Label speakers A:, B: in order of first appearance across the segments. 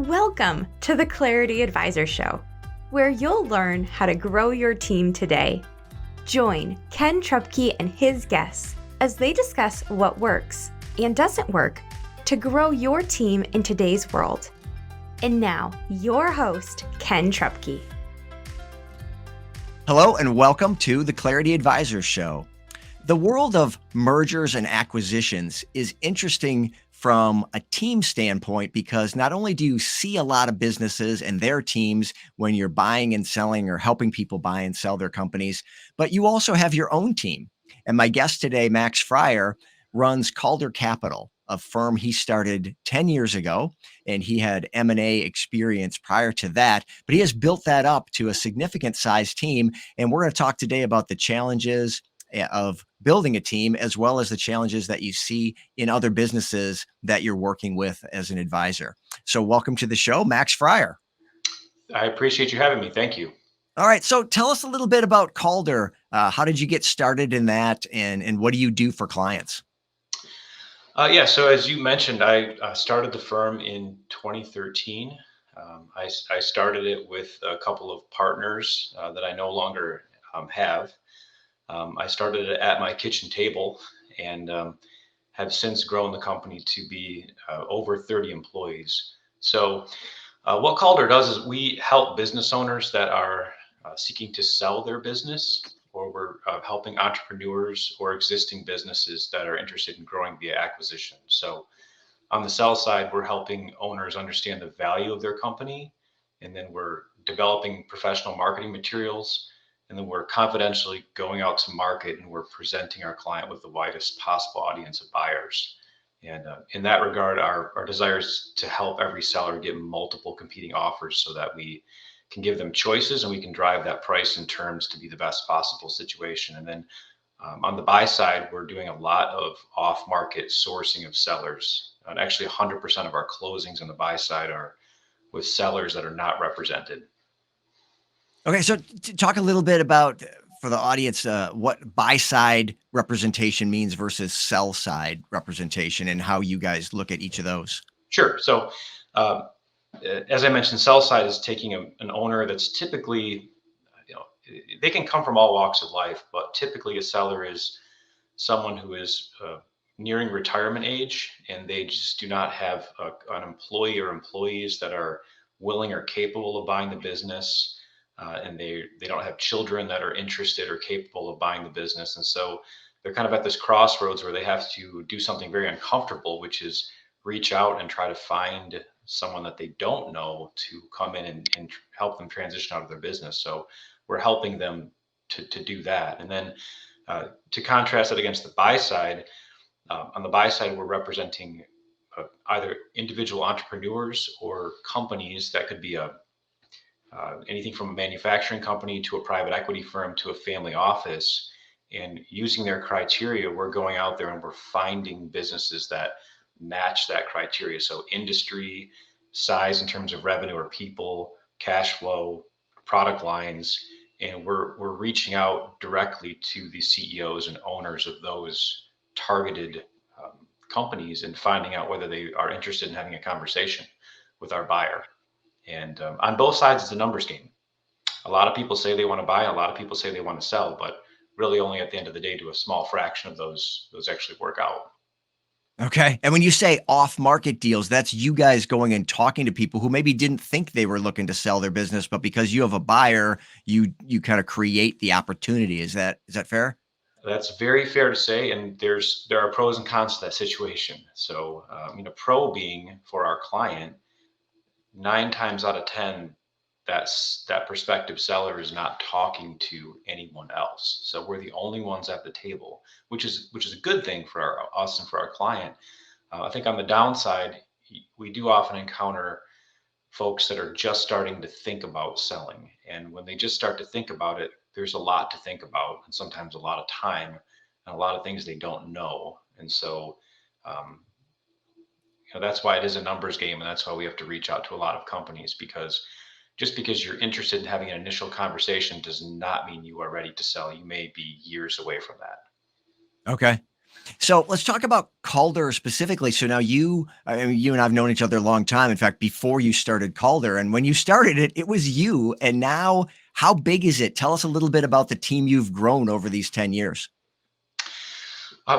A: Welcome to the Clarity Advisor Show, where you'll learn how to grow your team today. Join Ken Trupke and his guests as they discuss what works and doesn't work to grow your team in today's world. And now, your host, Ken Trupke.
B: Hello and welcome to the Clarity Advisor Show. The world of mergers and acquisitions is interesting from a team standpoint because not only do you see a lot of businesses and their teams when you're buying and selling or helping people buy and sell their companies, but you also have your own team. And my guest today, Max Friar, runs Calder Capital, a firm he started 10 years ago, and he had M&A experience prior to that, but he has built that up to a significant size team. And we're going to talk today about the challenges of building a team, as well as the challenges that you see in other businesses that you're working with as an advisor. So welcome to the show, Max Friar.
C: I appreciate you having me. Thank you.
B: All right. So tell us a little bit about Calder. How did you get started in that, and what do you do for clients?
C: So as you mentioned, I started the firm in 2013. I started it with a couple of partners that I no longer have. I started it at my kitchen table and have since grown the company to be over 30 employees. So what Calder does is we help business owners that are seeking to sell their business, or we're helping entrepreneurs or existing businesses that are interested in growing via acquisition. So on the sell side, we're helping owners understand the value of their company, and then we're developing professional marketing materials, and then we're confidentially going out to market and we're presenting our client with the widest possible audience of buyers. And in that regard, our desire is to help every seller get multiple competing offers so that we can give them choices and we can drive that price and terms to be the best possible situation. And then on the buy side, we're doing a lot of off-market sourcing of sellers. And actually 100% of our closings on the buy side are with sellers that are not represented.
B: Okay, so talk a little bit about, for the audience, what buy-side representation means versus sell-side representation and how you guys look at each of those.
C: Sure. So as I mentioned, sell side is taking an owner that's typically, they can come from all walks of life, but typically a seller is someone who is nearing retirement age and they just do not have an employee or employees that are willing or capable of buying the business. And they don't have children that are interested or capable of buying the business. And so they're kind of at this crossroads where they have to do something very uncomfortable, which is reach out and try to find someone that they don't know to come in and help them transition out of their business. So we're helping them to do that. And then to contrast it against the buy side, on the buy side, we're representing either individual entrepreneurs or companies that could be anything from a manufacturing company to a private equity firm to a family office. And using their criteria, we're going out there and we're finding businesses that match that criteria. So industry, size in terms of revenue or people, cash flow, product lines, and we're reaching out directly to the CEOs and owners of those targeted companies and finding out whether they are interested in having a conversation with our buyer. And on both sides, it's a numbers game. A lot of people say they want to buy, a lot of people say they want to sell, but really only at the end of the day do a small fraction of those actually work out.
B: Okay. And when you say off-market deals, that's you guys going and talking to people who maybe didn't think they were looking to sell their business, but because you have a buyer, you kind of create the opportunity. Is that fair?
C: That's very fair to say, and there are pros and cons to that situation. So, pro being for our client, 9 times out of 10, that prospective seller is not talking to anyone else. So we're the only ones at the table, which is a good thing for us and for our client. I think on the downside, we do often encounter folks that are just starting to think about selling. And when they just start to think about it, there's a lot to think about, and sometimes a lot of time and a lot of things they don't know. And so, that's why it is a numbers game. And that's why we have to reach out to a lot of companies, because just because you're interested in having an initial conversation does not mean you are ready to sell. You may be years away from that.
B: Okay. So let's talk about Calder specifically. So now I mean, you and I've known each other a long time. In fact, before you started Calder, and when you started it, it was you. And now, how big is it? Tell us a little bit about the team you've grown over these 10 years.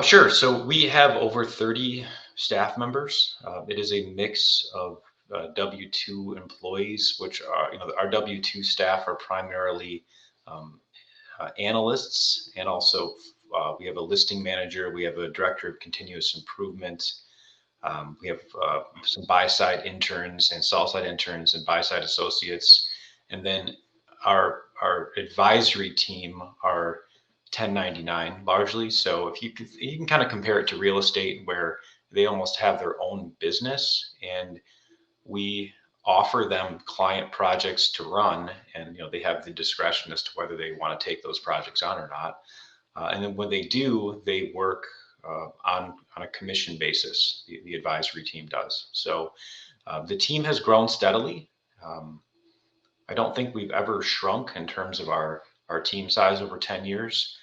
C: Sure. So we have over 30 staff members. It is a mix of W-2 employees, which are, our W-2 staff are primarily um, analysts, and also we have a listing manager, we have a director of continuous improvement, we have some buy-side interns and sell-side interns and buy-side associates, and then our advisory team are 1099 largely. So if you can kind of compare it to real estate, where they almost have their own business, and we offer them client projects to run, and they have the discretion as to whether they want to take those projects on or not. And then when they do, they work on a commission basis. The advisory team does. So the team has grown steadily. Um, I don't think we've ever shrunk in terms of our team size over 10 years.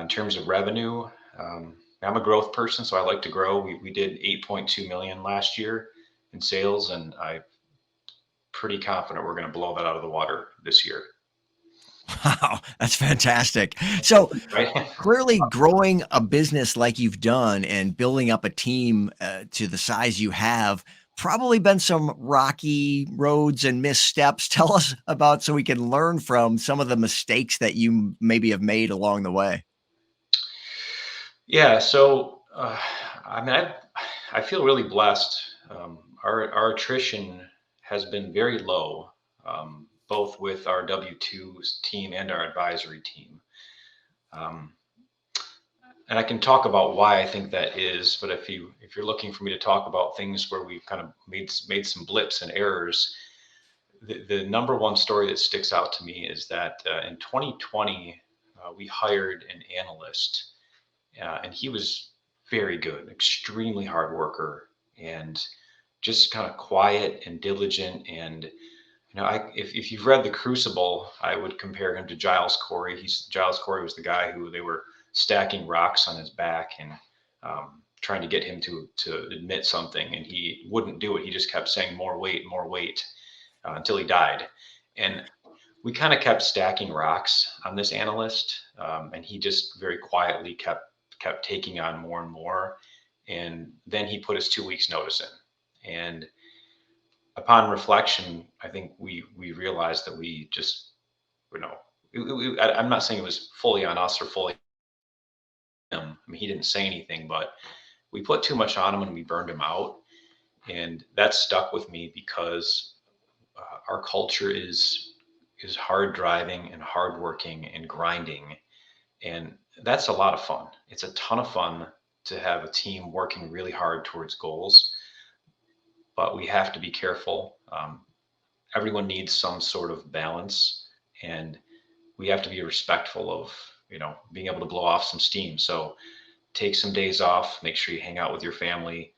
C: In terms of revenue, I'm a growth person, so I like to grow. We did 8.2 million last year in sales, and I'm pretty confident we're going to blow that out of the water this year.
B: Wow, that's fantastic. So
C: Right?
B: clearly, growing a business like you've done and building up a team to the size you have, probably been some rocky roads and missteps. Tell us about so we can learn from some of the mistakes that you maybe have made along the way.
C: Yeah. So I mean, I feel really blessed. Our attrition has been very low, both with our W-2 team and our advisory team. Um, and I can talk about why I think that is. But if you're looking for me to talk about things where we've kind of made some blips and errors, the number one story that sticks out to me is that in 2020 we hired an analyst, and he was very good, extremely hard worker, and just kind of quiet and diligent. And if you've read The Crucible, I would compare him to Giles Corey. Giles Corey was the guy who they were stacking rocks on his back and trying to get him to admit something, and he wouldn't do it. He just kept saying more weight, until he died. And we kind of kept stacking rocks on this analyst, and he just very quietly kept taking on more and more. And then he put his 2 weeks notice in, and upon reflection, I think we realized that we just, you know, I'm not saying it was fully on us or fully on him. I mean, he didn't say anything, but we put too much on him and we burned him out. And that stuck with me because our culture is hard driving and hardworking and grinding, and that's a lot of fun. It's a ton of fun to have a team working really hard towards goals, but we have to be careful. Everyone needs some sort of balance, and we have to be respectful of being able to blow off some steam. So take some days off, make sure you hang out with your family,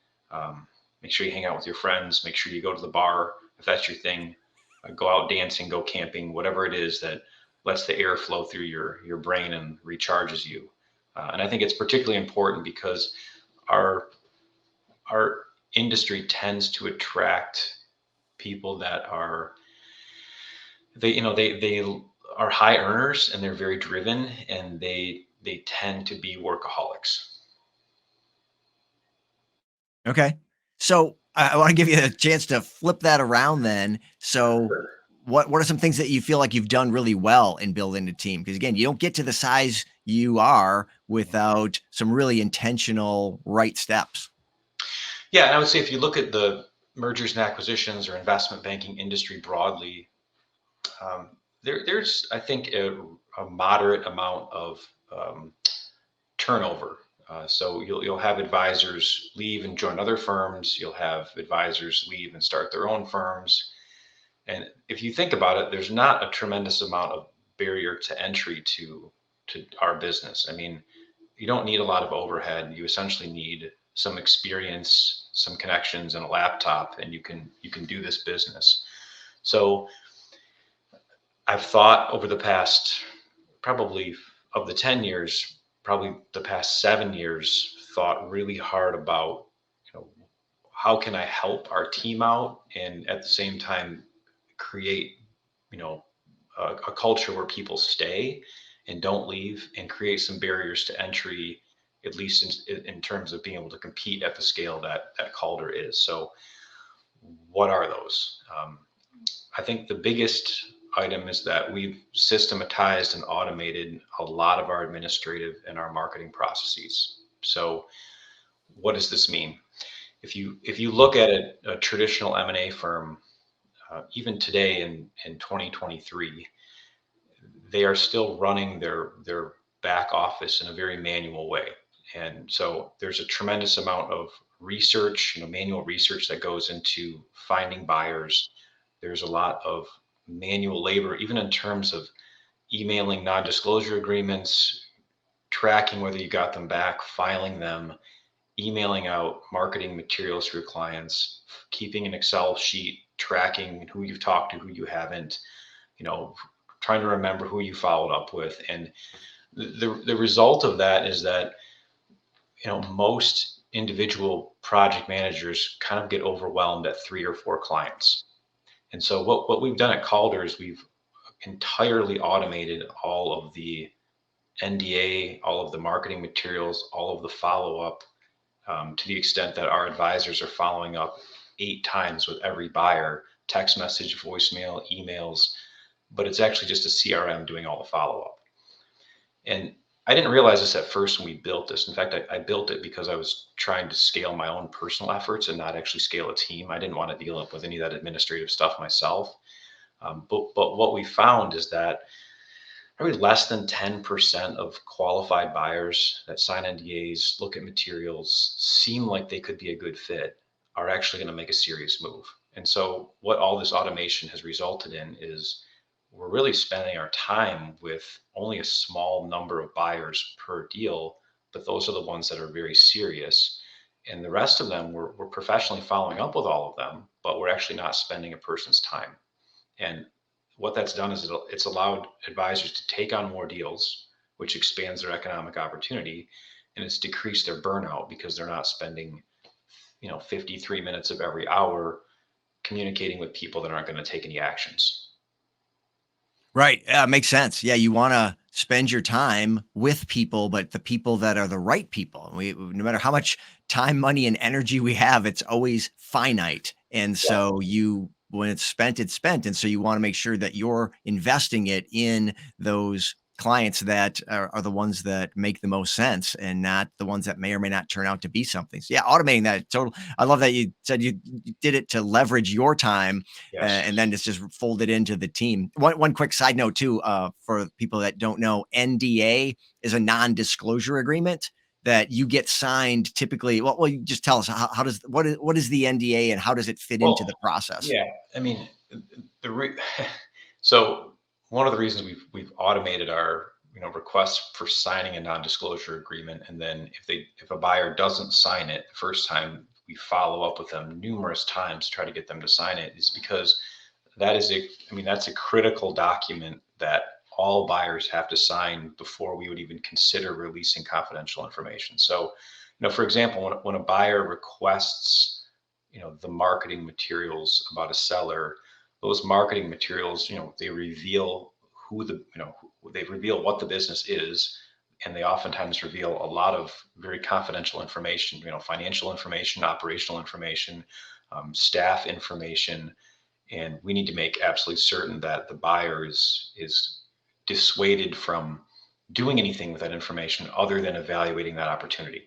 C: make sure you hang out with your friends, make sure you go to the bar if that's your thing. Go out dancing, go camping, whatever it is that lets the air flow through your brain and recharges you. And I think it's particularly important because our our industry tends to attract people that are they are high earners, and they're very driven, and they tend to be workaholics.
B: Okay. So I want to give you a chance to flip that around then. So
C: Sure.
B: what are some things that you feel like you've done really well in building a team? Because again, you don't get to the size you are without some really intentional right steps.
C: Yeah, and I would say if you look at the mergers and acquisitions or investment banking industry broadly, there's I think a moderate amount of um, turnover. So you'll have advisors leave and join other firms. You'll have advisors leave and start their own firms. And if you think about it, there's not a tremendous amount of barrier to entry to our business. I mean, you don't need a lot of overhead. You essentially need some experience, some connections, and a laptop, and you can do this business. So I've thought over the past, probably of the 10 years, probably the past 7 years, thought really hard about, how can I help our team out and at the same time create, you know, a culture where people stay and don't leave, and create some barriers to entry, at least in terms of being able to compete at the scale that Calder is. So what are those? I think the biggest item is that we've systematized and automated a lot of our administrative and our marketing processes. So what does this mean? If you look at a traditional M&A firm, even today in 2023, they are still running their back office in a very manual way. And so there's a tremendous amount of research, manual research that goes into finding buyers. There's a lot of manual labor, even in terms of emailing non-disclosure agreements, tracking whether you got them back, filing them, emailing out marketing materials to your clients, keeping an Excel sheet, tracking who you've talked to, who you haven't, trying to remember who you followed up with. And the result of that is that, most individual project managers kind of get overwhelmed at 3 or 4 clients. And so what we've done at Calder is we've entirely automated all of the NDA, all of the marketing materials, all of the follow-up, to the extent that our advisors are following up 8 times with every buyer, text message, voicemail, emails, but it's actually just a CRM doing all the follow-up. And I didn't realize this at first when we built this. In fact, I built it because I was trying to scale my own personal efforts and not actually scale a team. I didn't want to deal with any of that administrative stuff myself. But what we found is that probably less than 10% of qualified buyers that sign NDAs, look at materials, seem like they could be a good fit, are actually going to make a serious move. And so what all this automation has resulted in is we're really spending our time with only a small number of buyers per deal, but those are the ones that are very serious. And the rest of them, we're professionally following up with all of them, but we're actually not spending a person's time. And what that's done is it's allowed advisors to take on more deals, which expands their economic opportunity, and it's decreased their burnout because they're not spending, 53 minutes of every hour communicating with people that aren't going to take any actions.
B: Right. Makes sense. Yeah. You want to spend your time with people, but the people that are the right people. No matter how much time, money, and energy we have, it's always finite. And so when it's spent, it's spent. And so you want to make sure that you're investing it in those clients that are the ones that make the most sense and not the ones that may or may not turn out to be something. So yeah, automating that. I love that you said you did it to leverage your time.
C: Yes.
B: And then it's just folded into the team. One quick side note too, for people that don't know, NDA is a non-disclosure agreement that you get signed typically. Well, you just tell us what is the NDA and how does it fit into the process?
C: Yeah, I mean, so one of the reasons we've automated our requests for signing a non-disclosure agreement, and then if a buyer doesn't sign it the first time, we follow up with them numerous times to try to get them to sign it, is because that's a critical document that all buyers have to sign before we would even consider releasing confidential information. So, for example, when a buyer requests, the marketing materials about a seller, those marketing materials, they reveal they reveal what the business is, and they oftentimes reveal a lot of very confidential information, financial information, operational information, staff information, and we need to make absolutely certain that the buyer is dissuaded from doing anything with that information other than evaluating that opportunity.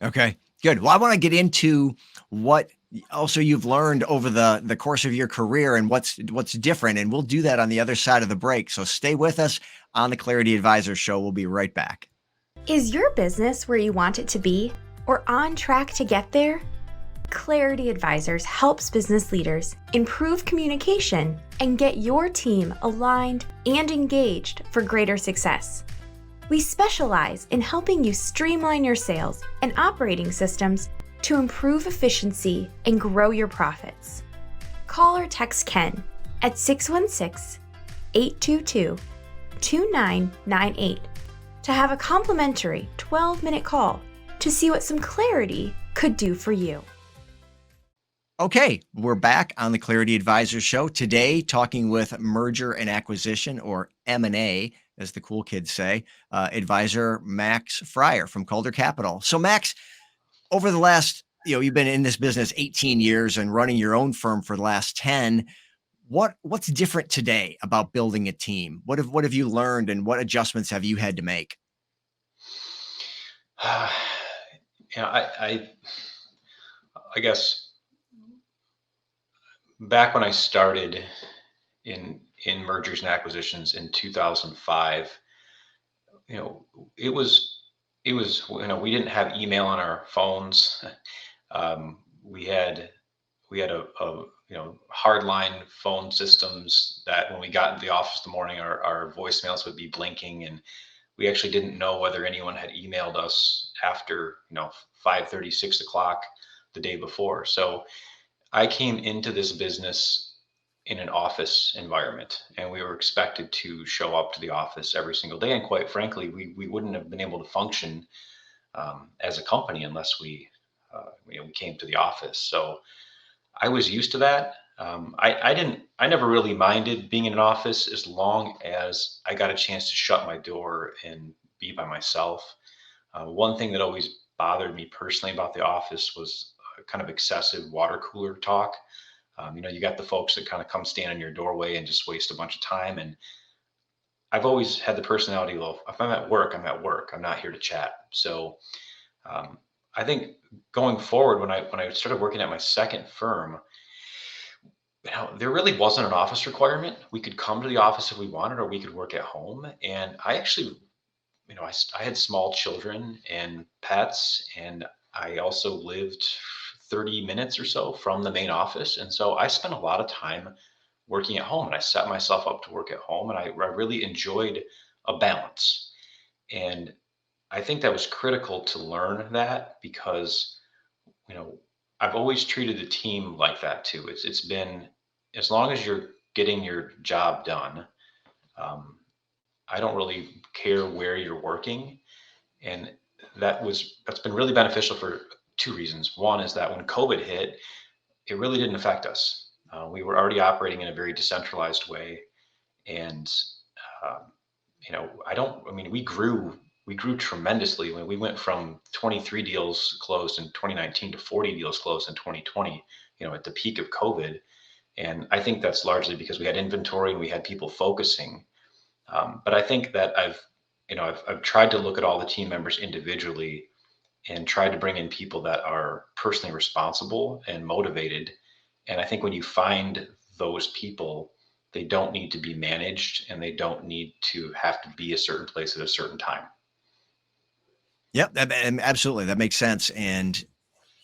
B: Okay, good. Well, I want to get into what also you've learned over the course of your career and what's different. And we'll do that on the other side of the break. So stay with us on the Clarity Advisor Show. We'll be right back.
A: Is your business where you want it to be or on track to get there? Clarity Advisors helps business leaders improve communication and get your team aligned and engaged for greater success. We specialize in helping you streamline your sales and operating systems to improve efficiency and grow your profits. Call or text Ken at 616-822-2998 to have a complimentary 12-minute call to see what some clarity could do for you.
B: Okay, we're back on the Clarity Advisor Show today, talking with merger and acquisition, or M&A, as the cool kids say, advisor Max Friar from Calder Capital. So, Max, over the last, you've been in this business 18 years and running your own firm for the last 10. What's different today about building a team? What have you learned, and what adjustments have you had to make?
C: Yeah, I guess back when I started in mergers and acquisitions in 2005, you know, it was we didn't have email on our phones. We had a hardline phone systems that when we got into the office in the morning, our voicemails would be blinking, and we actually didn't know whether anyone had emailed us after 5:30, 6 o'clock the day before. So I came into this business in an office environment, and we were expected to show up to the office every single day. And quite frankly, we wouldn't have been able to function as a company unless we came to the office. So I was used to that. I never really minded being in an office as long as I got a chance to shut my door and be by myself. One thing that always bothered me personally about the office was kind of excessive water cooler talk. You got the folks that kind of come stand in your doorway and just waste a bunch of time. And I've always had the personality of, if I'm at work, I'm at work. I'm not here to chat. So um, I think going forward, when I started working at my second firm, there really wasn't an office requirement. We could come to the office if we wanted, or we could work at home. And I actually, I had small children and pets, and I also lived 30 minutes or so from the main office. And so I spent a lot of time working at home, and I set myself up to work at home, and I really enjoyed a balance. And I think that was critical to learn that because, you know, I've always treated the team like that too. It's been, as long as you're getting your job done, um, I don't really care where you're working. And that's been really beneficial for two reasons. One is that when COVID hit, it really didn't affect us. We were already operating in a very decentralized way, and um, I mean, we grew tremendously when we went from 23 deals closed in 2019 to 40 deals closed in 2020. At the peak of COVID, and I think that's largely because we had inventory and we had people focusing. But I think that I've tried to look at all the team members individually and tried to bring in people that are personally responsible and motivated. And I think when you find those people, they don't need to be managed, and they don't need to have to be a certain place at a certain time.
B: Yep, absolutely, that makes sense. And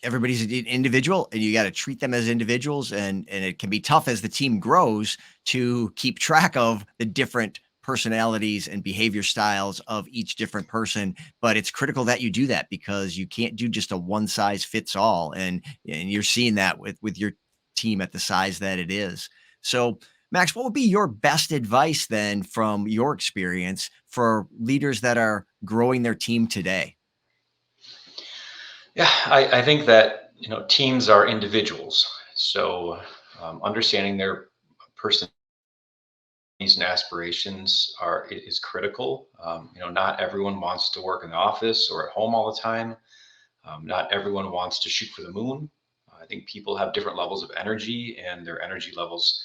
B: everybody's an individual, and you got to treat them as individuals. And it can be tough as the team grows to keep track of the different personalities and behavior styles of each different person. But it's critical that you do that, because you can't do just a one size fits all. And you're seeing that with your team at the size that it is. So, Max, what would be your best advice then from your experience for leaders that are growing their team today?
C: Yeah, I think that teams are individuals, so understanding their personalities and aspirations is critical. Not everyone wants to work in the office or at home all the time. Not everyone wants to shoot for the moon. I think people have different levels of energy, and their energy levels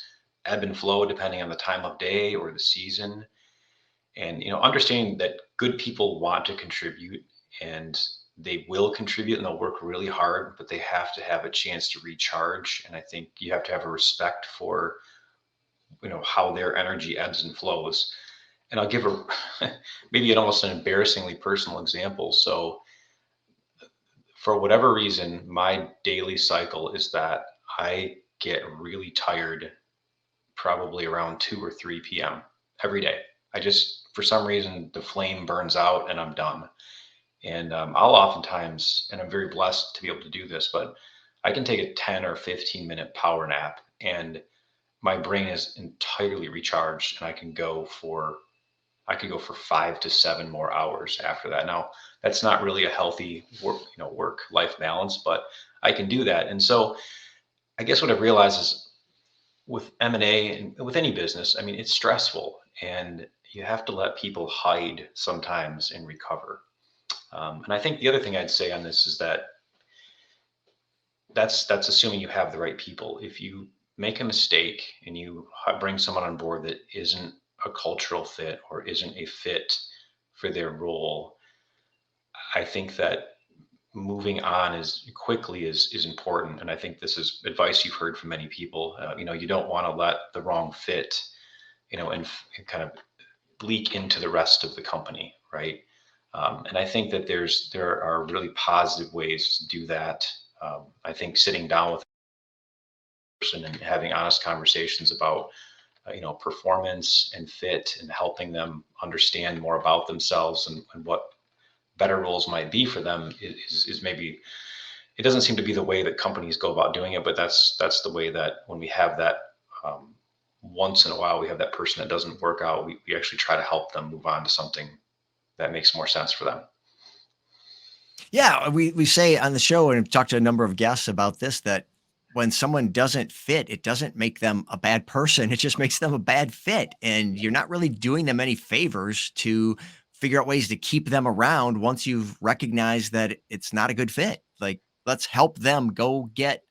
C: ebb and flow depending on the time of day or the season. And understanding that good people want to contribute, and they will contribute, and they'll work really hard, but they have to have a chance to recharge. And I think you have to have a respect for how their energy ebbs and flows. And I'll give a maybe an almost an embarrassingly personal example. So for whatever reason, my daily cycle is that I get really tired probably around 2 or 3 p.m. every day. I just, for some reason, the flame burns out and I'm done. And I'll oftentimes, and I'm very blessed to be able to do this, but I can take a 10 or 15-minute power nap, and my brain is entirely recharged, and I can go for I could go for 5 to 7 more hours after that. Now, that's not really a healthy work-life balance, but I can do that. And so I guess what I've realized is with M&A and with any business, I mean, it's stressful and you have to let people hide sometimes and recover. And I think the other thing I'd say on this is that that's assuming you have the right people. If you make a mistake and you bring someone on board that isn't a cultural fit or isn't a fit for their role, I think that moving on as quickly is important. And I think this is advice you've heard from many people. You don't want to let the wrong fit, and kind of leak into the rest of the company, right? And I think that there are really positive ways to do that. I think sitting down with a person and having honest conversations about performance and fit and helping them understand more about themselves and what better roles might be for them is maybe it doesn't seem to be the way that companies go about doing it, but that's the way that when we have that once in a while we have that person that doesn't work out, we actually try to help them move on to something that makes more sense for them.
B: Yeah, we say on the show and talked to a number of guests about this that when someone doesn't fit, it doesn't make them a bad person. It just makes them a bad fit. And you're not really doing them any favors to figure out ways to keep them around once you've recognized that it's not a good fit. Like, let's help them go get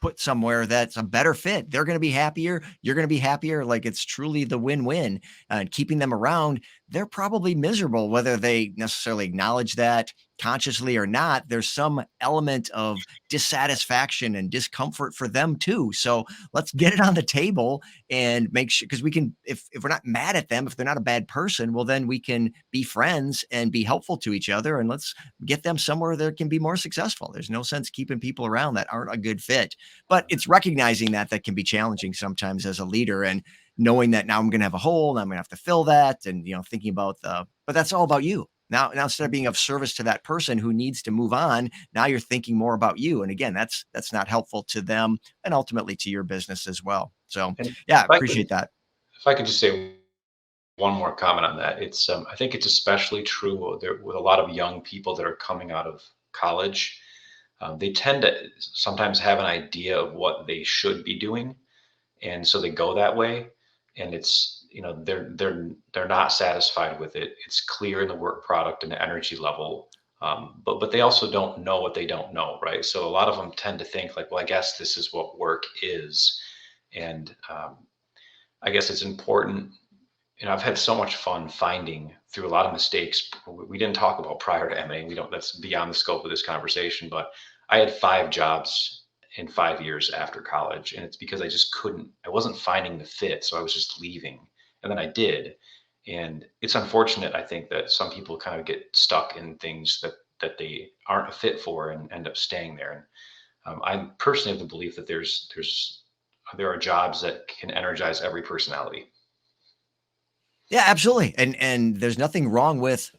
B: put somewhere that's a better fit. They're going to be happier. You're going to be happier. Like, it's truly the win-win. And keeping them around, they're probably miserable, whether they necessarily acknowledge that consciously or not. There's some element of dissatisfaction and discomfort for them too. So let's get it on the table and make sure, because we can, if we're not mad at them, if they're not a bad person, well, then we can be friends and be helpful to each other. And let's get them somewhere that can be more successful. There's no sense keeping people around that aren't a good fit. But it's recognizing that can be challenging sometimes as a leader, and knowing that now I'm going to have a hole and I'm going to have to fill that, and thinking about but that's all about you. Now instead of being of service to that person who needs to move on, now you're thinking more about you. And again, that's not helpful to them and ultimately to your business as well. So
C: And
B: yeah,
C: if I could
B: appreciate that.
C: if I could just say one more comment on that, it's I think it's especially true there with a lot of young people that are coming out of college. They tend to sometimes have an idea of what they should be doing, and so they go that way, and it's they're not satisfied with it. It's clear in the work product and the energy level, but they also don't know what they don't know, right? So a lot of them tend to think like, well, I guess this is what work is, and I guess it's important. I've had so much fun finding through a lot of mistakes. We didn't talk about prior to M&A. We don't. That's beyond the scope of this conversation. But I had 5 jobs in 5 years after college, and it's because I just couldn't. I wasn't finding the fit, so I was just leaving. And then I did, and it's unfortunate. I think that some people kind of get stuck in things that they aren't a fit for and end up staying there. And I'm personally of the belief that there are jobs that can energize every personality.
B: Yeah, absolutely. And there's nothing wrong with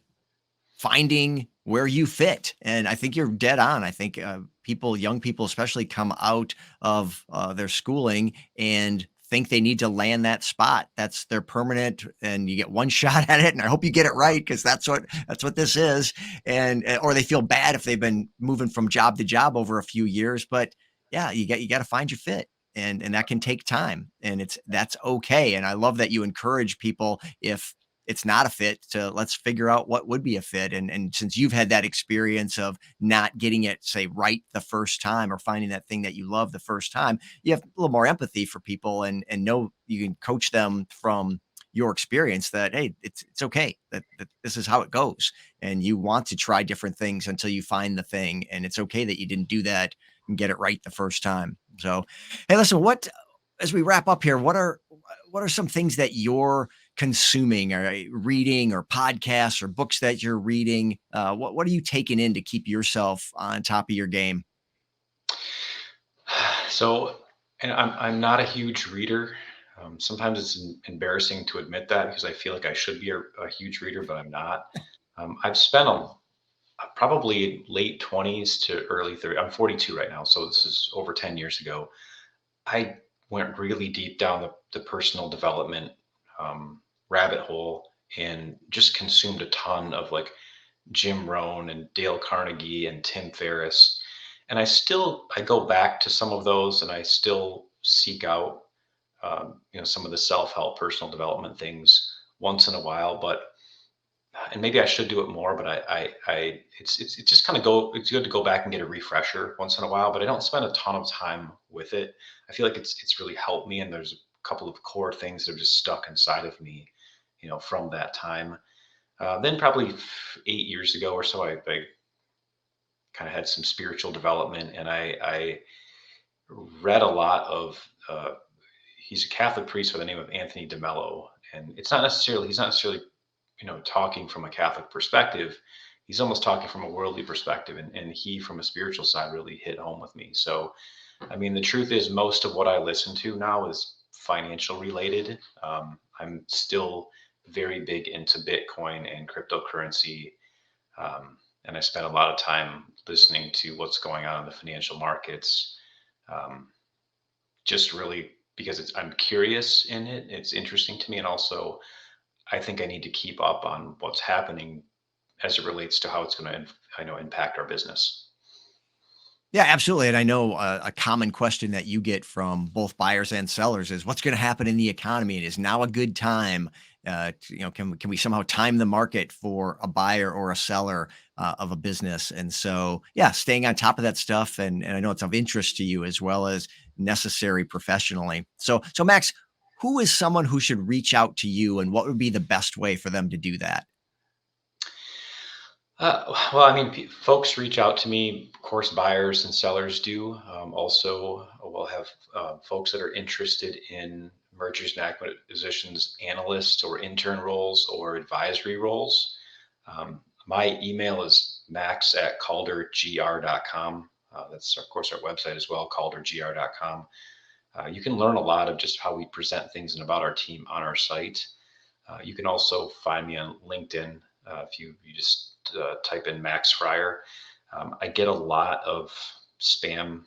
B: finding where you fit. And I think you're dead on. I think young people especially, come out of their schooling and think they need to land that spot. That's their permanent, and you get one shot at it. And I hope you get it right, because that's what this is. And or they feel bad if they've been moving from job to job over a few years. But yeah, you got to find your fit. And that can take time, and that's okay. And I love that you encourage people, if it's not a fit, to let's figure out what would be a fit. And since you've had that experience of not getting it, say, right the first time, or finding that thing that you love the first time, you have a little more empathy for people, and know you can coach them from your experience that, hey, it's okay, that this is how it goes. And you want to try different things until you find the thing. And it's okay that you didn't do that and get it right the first time. So, hey, listen, as we wrap up here, what are some things that you're consuming, or reading, or podcasts, or books that you're reading? What are you taking in to keep yourself on top of your game?
C: So, and I'm not a huge reader. Sometimes it's embarrassing to admit that because I feel like I should be a huge reader, but I'm not. I've spent probably late 20s to early 30s. I'm 42 right now, so this is over 10 years ago. I went really deep down the personal development rabbit hole and just consumed a ton of like Jim Rohn and Dale Carnegie and Tim Ferriss. And I go back to some of those, and I still seek out, some of the self-help personal development things once in a while, and maybe I should do it more, but it's just it's good to go back and get a refresher once in a while, but I don't spend a ton of time with it. I feel like it's really helped me. And there's a couple of core things that are just stuck inside of me, from that time. Then probably 8 years ago or so, I kind of had some spiritual development, and I read a lot of, he's a Catholic priest by the name of Anthony DeMello. And he's not necessarily, talking from a Catholic perspective. He's almost talking from a worldly perspective. And he, from a spiritual side, really hit home with me. So, I mean, the truth is most of what I listen to now is financial related. I'm still very big into Bitcoin and cryptocurrency. And I spent a lot of time listening to what's going on in the financial markets. Just really because I'm curious in it. It's interesting to me. And also, I think I need to keep up on what's happening as it relates to how it's going to, impact our business.
B: Yeah, absolutely. And I know a common question that you get from both buyers and sellers is what's going to happen in the economy, and is now a good time? Can we somehow time the market for a buyer or a seller of a business? And so, yeah, staying on top of that stuff, and I know it's of interest to you as well as necessary professionally. So Max, who is someone who should reach out to you, and what would be the best way for them to do that?
C: Well, I mean, folks reach out to me. Of course, buyers and sellers do. Also, we'll have folks that are interested in mergers and acquisitions analysts or intern roles or advisory roles. My email is max@caldergr.com. That's, of course, our website as well, caldergr.com. You can learn a lot of just how we present things and about our team on our site. You can also find me on LinkedIn. If you just type in Max Friar. I get a lot of spam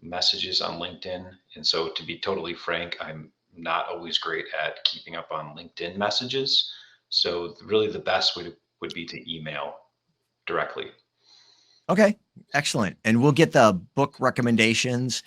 C: messages on LinkedIn. And so, to be totally frank, I'm not always great at keeping up on LinkedIn messages. So really the best would be to email directly.
B: Okay, excellent. And we'll get the book recommendations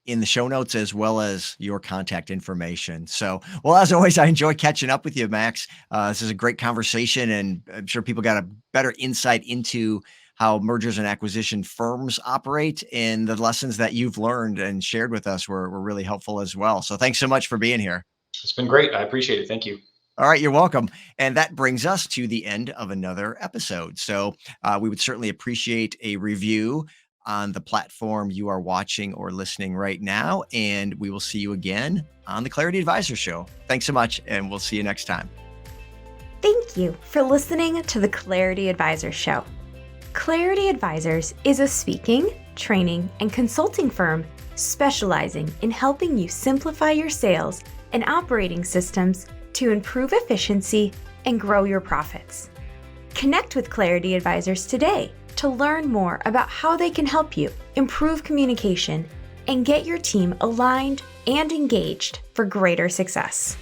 B: in the show notes as well as your contact information. So, well, as always, I enjoy catching up with you, Max. This is a great conversation, and I'm sure people got a better insight into how mergers and acquisition firms operate, and the lessons that you've learned and shared with us were really helpful as well. So thanks so much for being here.
C: It's been great. I appreciate it. Thank you.
B: All right, you're welcome. And that brings us to the end of another episode. So we would certainly appreciate a review on the platform you are watching or listening right now. And we will see you again on the Clarity Advisor Show. Thanks so much, and we'll see you next time.
A: Thank you for listening to the Clarity Advisor Show. Clarity Advisors is a speaking, training, and consulting firm specializing in helping you simplify your sales and operating systems to improve efficiency and grow your profits. Connect with Clarity Advisors today to learn more about how they can help you improve communication and get your team aligned and engaged for greater success.